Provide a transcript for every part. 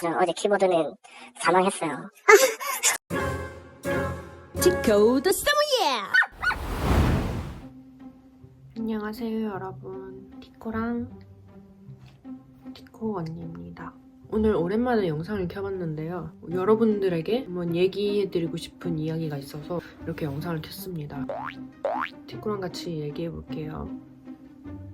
어제 키보드는 사망했어요. 디코더 서머예! 안녕하세요 여러분, 디코랑 디코 언니입니다. 오늘 오랜만에 영상을 켜봤는데요, 여러분들에게 한번 얘기해드리고 싶은 이야기가 있어서 이렇게 영상을 켰습니다. 디코랑 같이 얘기해볼게요.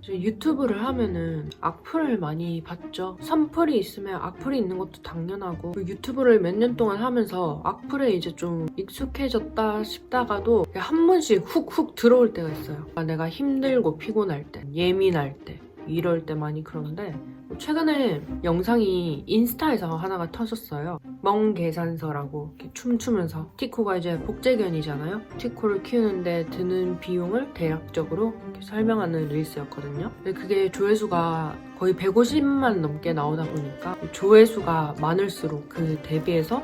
유튜브를 하면은 악플을 많이 받죠. 선플이 있으면 악플이 있는 것도 당연하고, 유튜브를 몇 년 동안 하면서 악플에 이제 좀 익숙해졌다 싶다가도 한 번씩 훅훅 들어올 때가 있어요. 내가 힘들고 피곤할 때, 예민할 때, 이럴 때 많이 그런데, 최근에 영상이 인스타에서 하나가 터졌어요. 멍계산서라고 이렇게 춤추면서, 티코가 이제 복제견이잖아요. 티코를 키우는데 드는 비용을 대략적으로 이렇게 설명하는 릴스였거든요. 근데 그게 조회수가 거의 150만 넘게 나오다 보니까 조회수가 많을수록 그 대비해서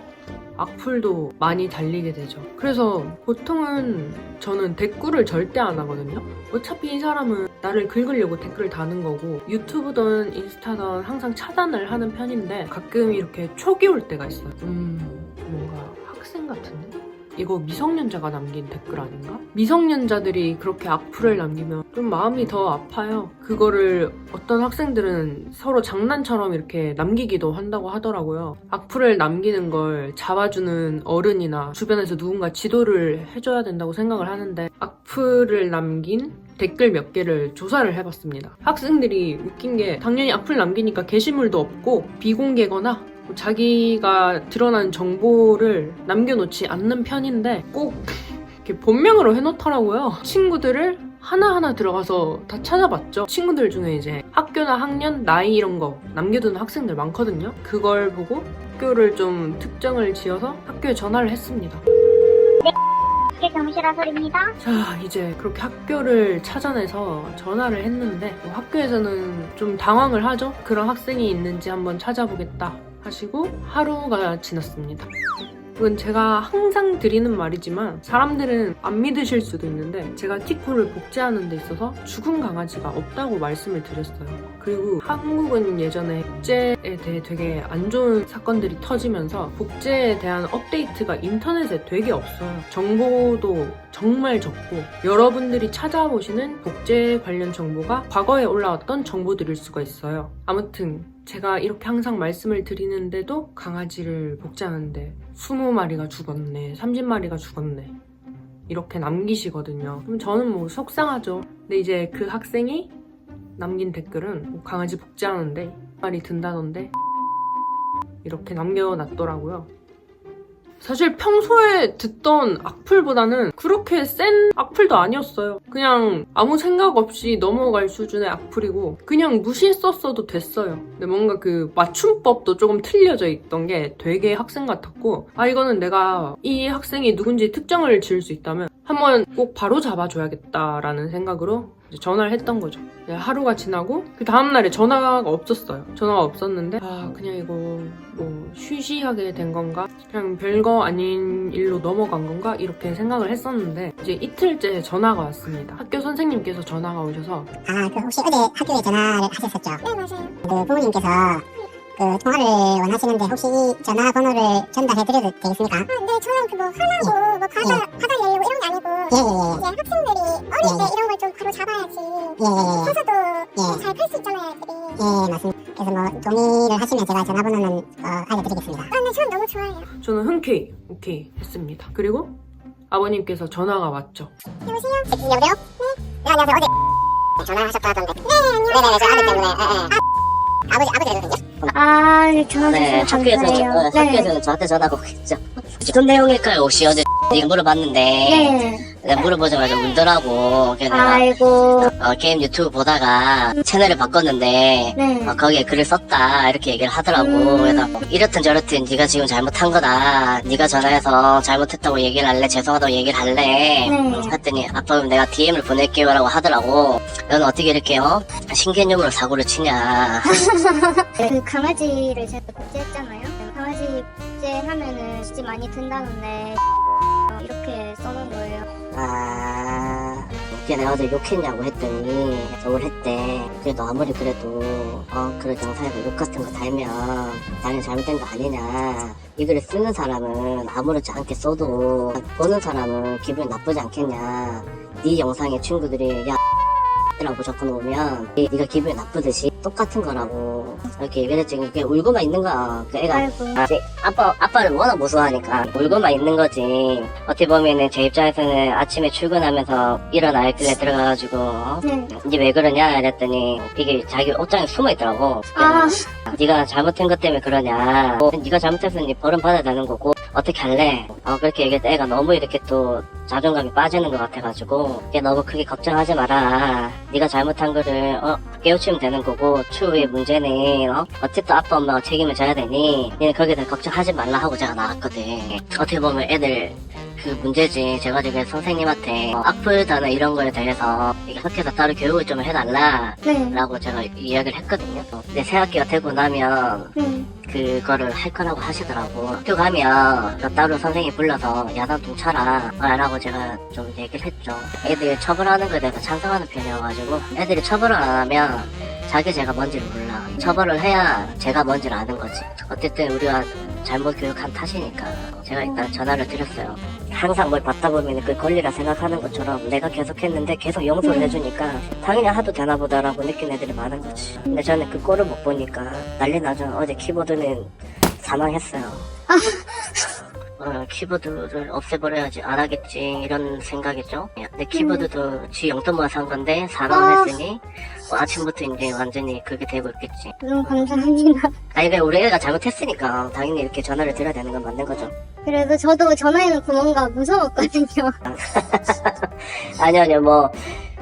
악플도 많이 달리게 되죠. 그래서 보통은 저는 댓글을 절대 안 하거든요. 어차피 이 사람은 나를 긁으려고 댓글을 다는 거고, 유튜브든 인스타든 항상 차단을 하는 편인데, 가끔 이렇게 촉이 올 때가 있어요. 뭔가 학생 같은데? 이거 미성년자가 남긴 댓글 아닌가? 미성년자들이 그렇게 악플을 남기면 좀 마음이 더 아파요. 그거를 어떤 학생들은 서로 장난처럼 이렇게 남기기도 한다고 하더라고요. 악플을 남기는 걸 잡아주는 어른이나 주변에서 누군가 지도를 해줘야 된다고 생각을 하는데, 악플을 남긴 댓글 몇 개를 조사를 해봤습니다. 학생들이 웃긴 게, 당연히 악플 남기니까 게시물도 없고 비공개거나 자기가 드러난 정보를 남겨놓지 않는 편인데, 꼭 이렇게 본명으로 해놓더라고요. 친구들을 하나하나 들어가서 다 찾아봤죠. 친구들 중에 이제 학교나 학년, 나이 이런 거 남겨두는 학생들 많거든요. 그걸 보고 학교를 좀 특정을 지어서 학교에 전화를 했습니다. 학교 경실아설입니다. 자, 이제 그렇게 학교를 찾아내서 전화를 했는데, 학교에서는 좀 당황을 하죠. 그런 학생이 있는지 한번 찾아보겠다 하시고 하루가 지났습니다. 이건 제가 항상 드리는 말이지만 사람들은 안 믿으실 수도 있는데, 제가 티코를 복제하는 데 있어서 죽은 강아지가 없다고 말씀을 드렸어요. 그리고 한국은 예전에 복제에 대해 되게 안 좋은 사건들이 터지면서 복제에 대한 업데이트가 인터넷에 되게 없어요. 정보도 정말 적고, 여러분들이 찾아보시는 복제 관련 정보가 과거에 올라왔던 정보들일 수가 있어요. 아무튼 제가 이렇게 항상 말씀을 드리는데도 강아지를 복제하는데 20마리가 죽었네, 30마리가 죽었네 이렇게 남기시거든요. 그럼 저는 뭐 속상하죠. 근데 이제 그 학생이 남긴 댓글은 뭐 강아지 복제하는데 말이 든다던데 이렇게 남겨놨더라고요. 사실 평소에 듣던 악플보다는 그렇게 센 악플도 아니었어요. 그냥 아무 생각 없이 넘어갈 수준의 악플이고, 그냥 무시했었어도 됐어요. 근데 뭔가 그 맞춤법도 조금 틀려져 있던 게 되게 학생 같았고, 아, 이거는 내가 이 학생이 누군지 특정을 지을 수 있다면 한번 꼭 바로 잡아줘야겠다라는 생각으로 이제 전화를 했던 거죠. 하루가 지나고 그 다음날에 전화가 없었어요. 전화가 없었는데, 아, 그냥 이거 뭐 쉬쉬하게 된 건가? 그냥 별거 아닌 일로 넘어간 건가? 이렇게 생각을 했었는데, 이제 이틀째 전화가 왔습니다. 학교 선생님께서 전화가 오셔서, 그 혹시 어제 학교에 전화를 하셨었죠? 네, 맞아요. 그 부모님께서 그 통화를 원하시는데 혹시 이 전화번호를 전달해드려도 되겠습니까? 네, 저는 그 뭐 하나고 뭐 받아내려고 이런 게 아니고, 이제 학생들이 어릴 때 이런 걸 좀 바로 잡아야지. 커서도 잘 클 수 있잖아요, 애들이. 맞습니다. 그래서 뭐 동의를 하시면 제가 전화번호는 알려드리겠습니다. 네, 저는 너무 좋아해요. 저는 흔쾌히 오케이 했습니다. 그리고 아버님께서 전화가 왔죠. 여보세요? 여보세요? 네, 안녕하세요. 어제 전화하셨다던데. 네, 안녕하세요. 저 아들 때문에. 아버지거든요. 전화 주셔서 감사해요. 학교에서 저한테 전화가 오겠죠. 어떤 내용일까요? 혹시 어제 네가 물어봤는데, 네. 내가 물어보자마자 울더라고. 그래서 내가 아이고. 게임 유튜브 보다가 채널을 바꿨는데, 네. 거기에 글을 썼다 이렇게 얘기를 하더라고. 그래서 이렇든 저렇든 네가 지금 잘못한 거다, 네가 전화해서 잘못했다고 얘기를 할래, 죄송하다고 얘기를 할래, 네. 했더니 아빠 내가 DM을 보낼게요 라고 하더라고. 너는 어떻게 이렇게 신개념으로 사고를 치냐. 그 강아지를 제가 복제했잖아요. 강아지 복제하면은 진짜 많이 든다는데 이렇게 써놓은 거예요. 내가 어제 욕했냐고 했더니 욕을 했대. 그래도 아무리 그래도 그런 영상에서 욕 같은 거 달면 당연히 잘못된 거 아니냐. 이 글을 쓰는 사람은 아무렇지 않게 써도 보는 사람은 기분이 나쁘지 않겠냐. 네 영상에 친구들이 야 라고 적어놓으면 네가 기분이 나쁘듯이 똑같은 거라고 이렇게 얘기를 했지. 그게 울고만 있는 거야. 그 애가 아빠를 워낙 무서워하니까 울고만 있는 거지. 어떻게 보면은 제 입장에서는 아침에 출근하면서 일어나 있길래 들어가가지고 이제 왜 그러냐 이랬더니 이게 자기 옷장에 숨어 있더라고. 네가 잘못한 것 때문에 그러냐. 네가 잘못했으니 벌은 받아야 되는 거고 어떻게 할래? 그렇게 얘기해서 애가 너무 이렇게 또 자존감이 빠지는 것 같아가지고 얘 너무 크게 걱정하지 마라. 네가 잘못한 거를 깨우치면 되는 거고 추후의 문제는 어쨌든 아빠 엄마가 책임을 져야 되니 얘는 거기에 대해 걱정하지 말라 하고 제가 나왔거든. 어떻게 보면 애들 그 문제지. 제가 지금 선생님한테 악플 단어 이런 거에 대해서 이게 학교에서 따로 교육을 좀 해달라 라고 제가 이야기를 했거든요. 근데 새학기가 되고 나면 그거를 할 거라고 하시더라고. 학교 가면 따로 선생님 불러서 야단통 쳐라 라고 제가 좀 얘기를 했죠. 애들 처벌하는 거에 대해서 찬성하는 편이어가지고 애들이 처벌을 안 하면 자기 죄가 뭔지를 몰라. 처벌을 해야 제가 뭔지를 아는 거지. 어쨌든 우리가 잘못 교육한 탓이니까 제가 일단 전화를 드렸어요. 항상 뭘 받다 보면 그 권리라 생각하는 것처럼 내가 계속 했는데 계속 용서를 해주니까 당연히 하도 되나 보다라고 느낀 애들이 많은 거지. 근데 저는 그 꼴을 못 보니까 난리 나죠. 어제 키보드는 사망했어요. 키보드를 없애버려야지 안 하겠지 이런 생각이죠. 근데 키보드도 지 용돈 모아 산 건데 사망을 했으니 아침부터 이제 완전히 그렇게 되고 있겠지. 너무 감사합니다. 아니 그냥 우리 애가 잘못했으니까 당연히 이렇게 전화를 드려야 되는 건 맞는 거죠. 그래도 저도 전화해놓고 뭔가 무서웠거든요. 아니요 뭐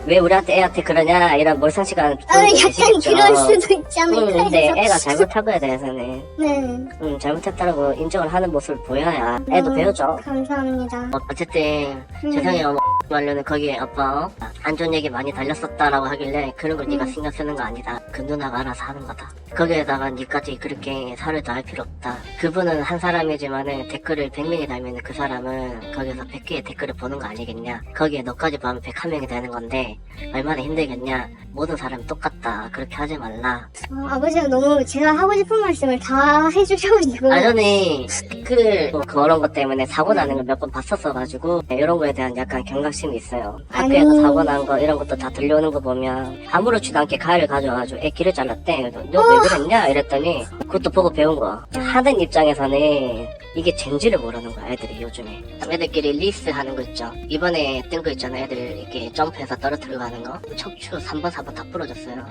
왜 우리한테 애한테 그러냐 이런 몰상식한 약간 그럴 수도 있잖아요. 근데 애가 잘못한 거에 대해서는 네. 잘못했다라고 인정을 하는 모습을 보여야 애도 배우죠. 감사합니다. 어쨌든 죄송해요. 말로는 거기에 아빠 안 좋은 얘기 많이 달렸었다라고 하길래 그런 걸 네가 신경 쓰는 거 아니다. 그 누나가 알아서 하는 거다. 거기에다가 니까지 그렇게 살을 더할 필요 없다. 그분은 한 사람이지만은 댓글을 100명이 달면 그 사람은 거기서 100개의 댓글을 보는 거 아니겠냐. 거기에 너까지 보면 101명이 되는 건데 얼마나 힘들겠냐. 모든 사람이 똑같다. 그렇게 하지 말라. 아버지가 너무 제가 하고 싶은 말씀을 다 해주셔가지고. 전에 댓글 그런 것 때문에 사고 나는 걸 몇 번 봤었어가지고 이런 거에 대한 약간 경각심이 있어요. 학교에서 사고 난 거 이런 것도 다 들려오는 거 보면 아무렇지도 않게 가위를 가져와가지고 애 귀를 잘랐대. 너 왜 그랬냐 이랬더니 그것도 보고 배운 거야. 하는 입장에서는 이게 젠지를 모르는 거야 애들이 요즘에. 애들끼리 리스 하는 거 있죠. 이번에 뜬 거 있잖아. 애들 이렇게 점프해서 떨어뜨리고 하는 거. 척추 3번 4번 다 부러졌어요.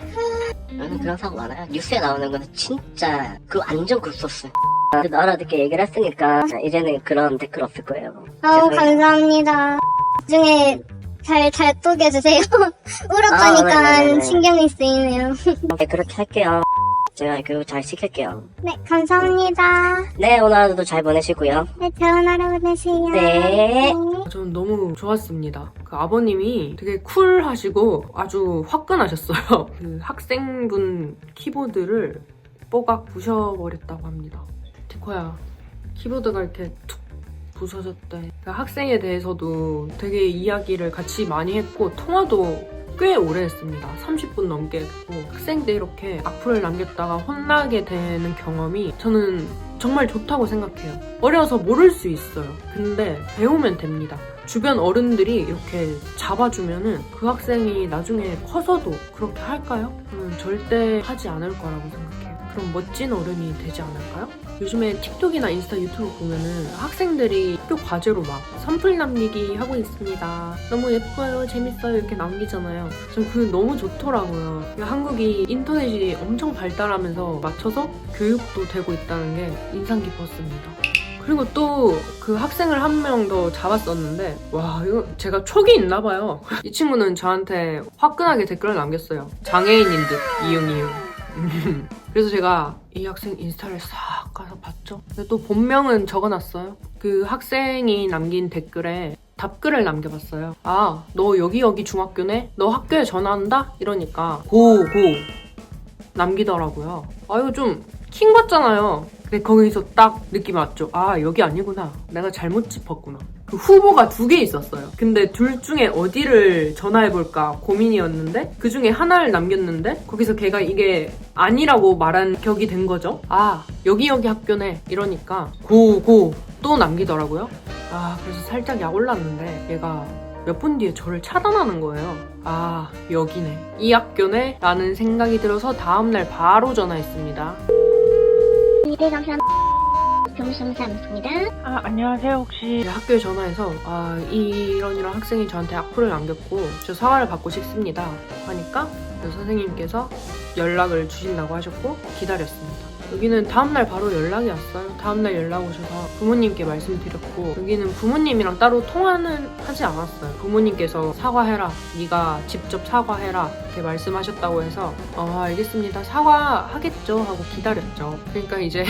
그런 사고 많아요. 뉴스에 나오는 거는 진짜 그 완전 굴소스. 그래도 알아듣게 얘기를 했으니까 이제는 그런 댓글 없을 거예요. 감사합니다. 나중에 잘 또개주세요. 울었다니까 네네네네. 신경이 쓰이네요. 네, 그렇게 할게요. 제가 교육 잘 시킬게요. 네, 감사합니다. 네, 오늘 하루도 잘 보내시고요. 네, 좋은 하루 보내세요. 네. 저는 너무 좋았습니다. 그 아버님이 되게 쿨하시고 아주 화끈하셨어요. 그 학생분 키보드를 뽀각 부셔버렸다고 합니다. 티코야, 키보드가 이렇게 툭 부서졌대. 그 학생에 대해서도 되게 이야기를 같이 많이 했고 통화도 꽤 오래 했습니다. 30분 넘게 했고 학생 때 이렇게 악플을 남겼다가 혼나게 되는 경험이 저는 정말 좋다고 생각해요. 어려서 모를 수 있어요. 근데 배우면 됩니다. 주변 어른들이 이렇게 잡아주면은 그 학생이 나중에 커서도 그렇게 할까요? 저는 절대 하지 않을 거라고 생각해요. 그럼 멋진 어른이 되지 않을까요? 요즘에 틱톡이나 인스타 유튜브 보면은 학생들이 학교 과제로 막 선풀 남기기 하고 있습니다. 너무 예뻐요, 재밌어요 이렇게 남기잖아요. 전 그게 너무 좋더라고요. 한국이 인터넷이 엄청 발달하면서 맞춰서 교육도 되고 있다는 게 인상 깊었습니다. 그리고 또 그 학생을 한 명 더 잡았었는데 와 이거 제가 촉이 있나 봐요. 이 친구는 저한테 화끈하게 댓글을 남겼어요. 장애인인 듯 이응. 그래서 제가 이 학생 인스타를 싹 가서 봤죠. 근데 또 본명은 적어놨어요. 그 학생이 남긴 댓글에 답글을 남겨봤어요. 아, 너 여기 중학교네? 너 학교에 전화한다? 이러니까 고 남기더라고요. 아 이거 좀 킹받잖아요. 근데 거기서 딱 느낌 왔죠. 아 여기 아니구나. 내가 잘못 짚었구나. 그 후보가 2개 있었어요. 근데 둘 중에 어디를 전화해볼까 고민이었는데 그 중에 하나를 남겼는데 거기서 걔가 이게 아니라고 말한 격이 된 거죠. 아, 여기 학교네 이러니까 고 또 남기더라고요. 아, 그래서 살짝 약 올랐는데 얘가 몇 분 뒤에 저를 차단하는 거예요. 아, 여기네. 이 학교네? 라는 생각이 들어서 다음날 바로 전화했습니다. 경수삼입니다. 아, 안녕하세요. 혹시 학교에 전화해서 이런 학생이 저한테 악플을 남겼고 저 사과를 받고 싶습니다 하니까 그 선생님께서 연락을 주신다고 하셨고 기다렸습니다. 여기는 다음날 바로 연락이 왔어요. 다음날 연락 오셔서 부모님께 말씀드렸고 여기는 부모님이랑 따로 통화는 하지 않았어요. 부모님께서 사과해라, 네가 직접 사과해라 이렇게 말씀하셨다고 해서 알겠습니다, 사과하겠죠 하고 기다렸죠. 그러니까 이제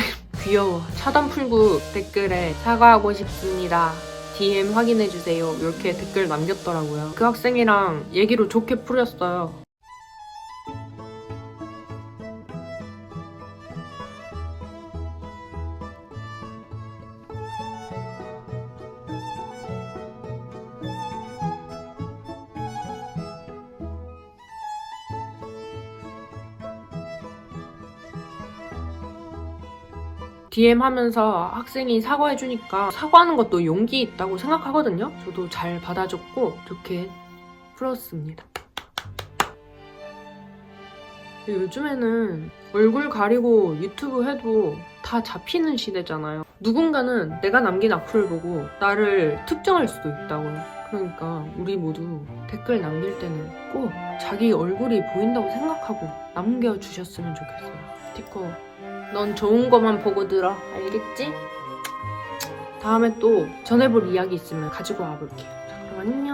귀여워. 차단 풀고 댓글에 사과하고 싶습니다, DM 확인해주세요 이렇게 댓글 남겼더라고요. 그 학생이랑 얘기로 좋게 풀렸어요. DM 하면서 학생이 사과해주니까 사과하는 것도 용기 있다고 생각하거든요. 저도 잘 받아줬고 좋게 풀었습니다. 요즘에는 얼굴 가리고 유튜브 해도 다 잡히는 시대잖아요. 누군가는 내가 남긴 악플을 보고 나를 특정할 수도 있다고요. 그러니까 우리 모두 댓글 남길 때는 꼭 자기 얼굴이 보인다고 생각하고 남겨주셨으면 좋겠어요. 스티커 넌 좋은 것만 보고 들어. 알겠지? 다음에 또 전해볼 이야기 있으면 가지고 와볼게요. 자, 그럼 안녕.